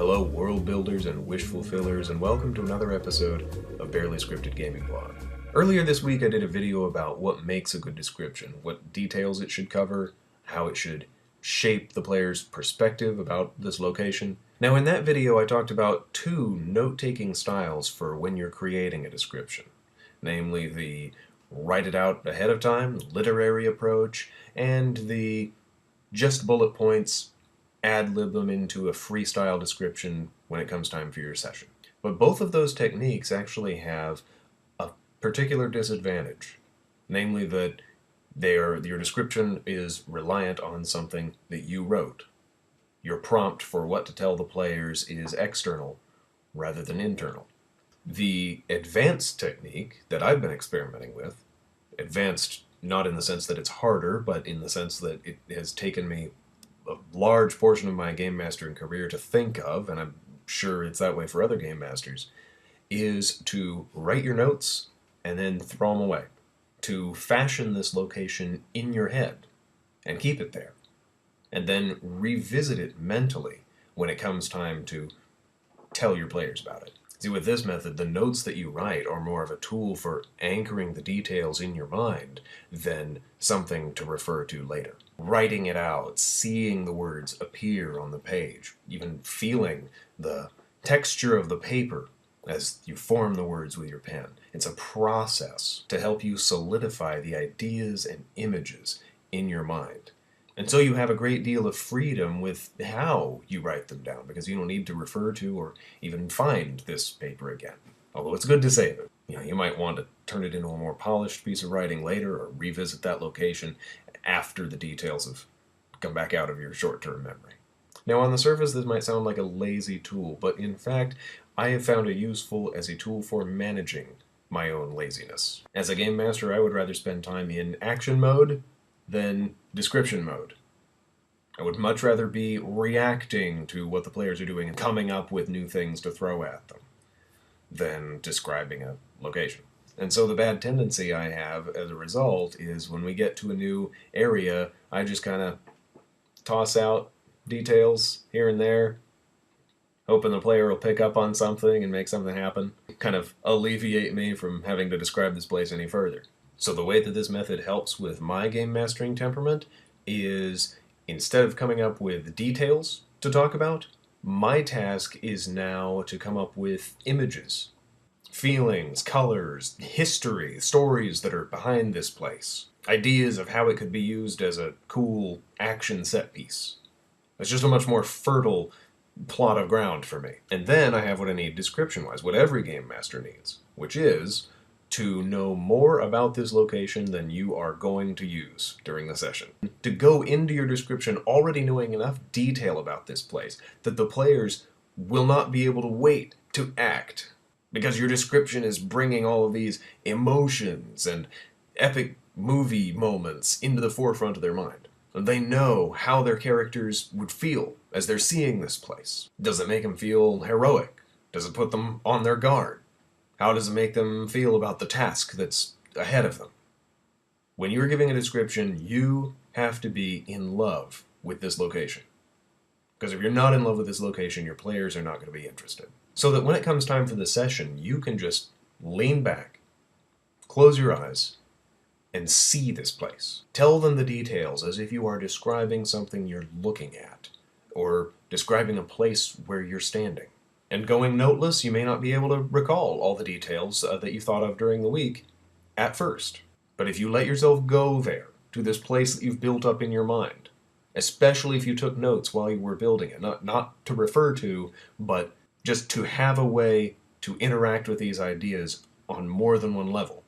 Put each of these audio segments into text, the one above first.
Hello world builders and wish fulfillers, and welcome to another episode of Barely Scripted Gaming Blog. Earlier this week I did a video about what makes a good description, what details it should cover, how it should shape the player's perspective about this location. Now in that video I talked about two note-taking styles for when you're creating a description, namely the write it out ahead of time, literary approach, and the just bullet points, ad-lib them into a freestyle description when it comes time for your session. But both of those techniques actually have a particular disadvantage, namely that your description is reliant on something that you wrote. Your prompt for what to tell the players is external rather than internal. The advanced technique that I've been experimenting with, advanced not in the sense that it's harder, but in the sense that it has taken me a large portion of my game mastering career to think of, and I'm sure it's that way for other game masters, is to write your notes and then throw them away. To fashion this location in your head and keep it there. And then revisit it mentally when it comes time to tell your players about it. See, with this method, the notes that you write are more of a tool for anchoring the details in your mind than something to refer to later. Writing it out, seeing the words appear on the page, even feeling the texture of the paper as you form the words with your pen. It's a process to help you solidify the ideas and images in your mind. And so you have a great deal of freedom with how you write them down, because you don't need to refer to or even find this paper again. Although it's good to save it. You might want to turn it into a more polished piece of writing later or revisit that location after the details have come back out of your short-term memory. Now on the surface this might sound like a lazy tool, but in fact I have found it useful as a tool for managing my own laziness. As a game master, I would rather spend time in action mode than description mode. I would much rather be reacting to what the players are doing and coming up with new things to throw at them than describing a location. And so the bad tendency I have as a result is when we get to a new area, I just kind of toss out details here and there, hoping the player will pick up on something and make something happen, kind of alleviate me from having to describe this place any further. So the way that this method helps with my game mastering temperament is, instead of coming up with details to talk about, my task is now to come up with images, feelings, colors, history, stories that are behind this place, ideas of how it could be used as a cool action set piece. It's just a much more fertile plot of ground for me. And then I have what I need description-wise, what every game master needs, which is to know more about this location than you are going to use during the session. To go into your description already knowing enough detail about this place that the players will not be able to wait to act, because your description is bringing all of these emotions and epic movie moments into the forefront of their mind. And they know how their characters would feel as they're seeing this place. Does it make them feel heroic? Does it put them on their guard? How does it make them feel about the task that's ahead of them? When you're giving a description, you have to be in love with this location. Because if you're not in love with this location, your players are not going to be interested. So that when it comes time for the session, you can just lean back, close your eyes, and see this place. Tell them the details as if you are describing something you're looking at, or describing a place where you're standing. And going noteless, you may not be able to recall all the details that you thought of during the week at first. But if you let yourself go there, to this place that you've built up in your mind, especially if you took notes while you were building it, not to refer to, but just to have a way to interact with these ideas on more than one level,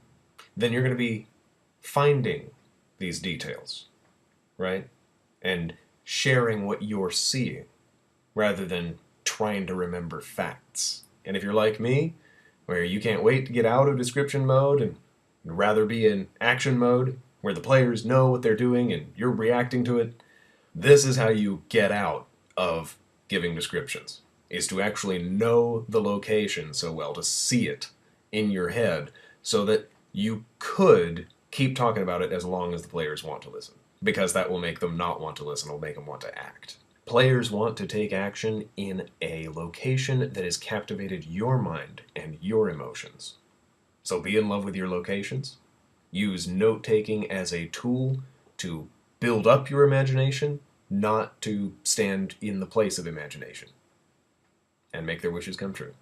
then you're going to be finding these details, right? And sharing what you're seeing, rather than trying to remember facts. And if you're like me, where you can't wait to get out of description mode and rather be in action mode, where the players know what they're doing and you're reacting to it, this is how you get out of giving descriptions, is to actually know the location so well, to see it in your head, so that you could keep talking about it as long as the players want to listen. Because that will make them not want to listen, it'll make them want to act. Players want to take action in a location that has captivated your mind and your emotions. So be in love with your locations. Use note-taking as a tool to build up your imagination, not to stand in the place of imagination, and make their wishes come true.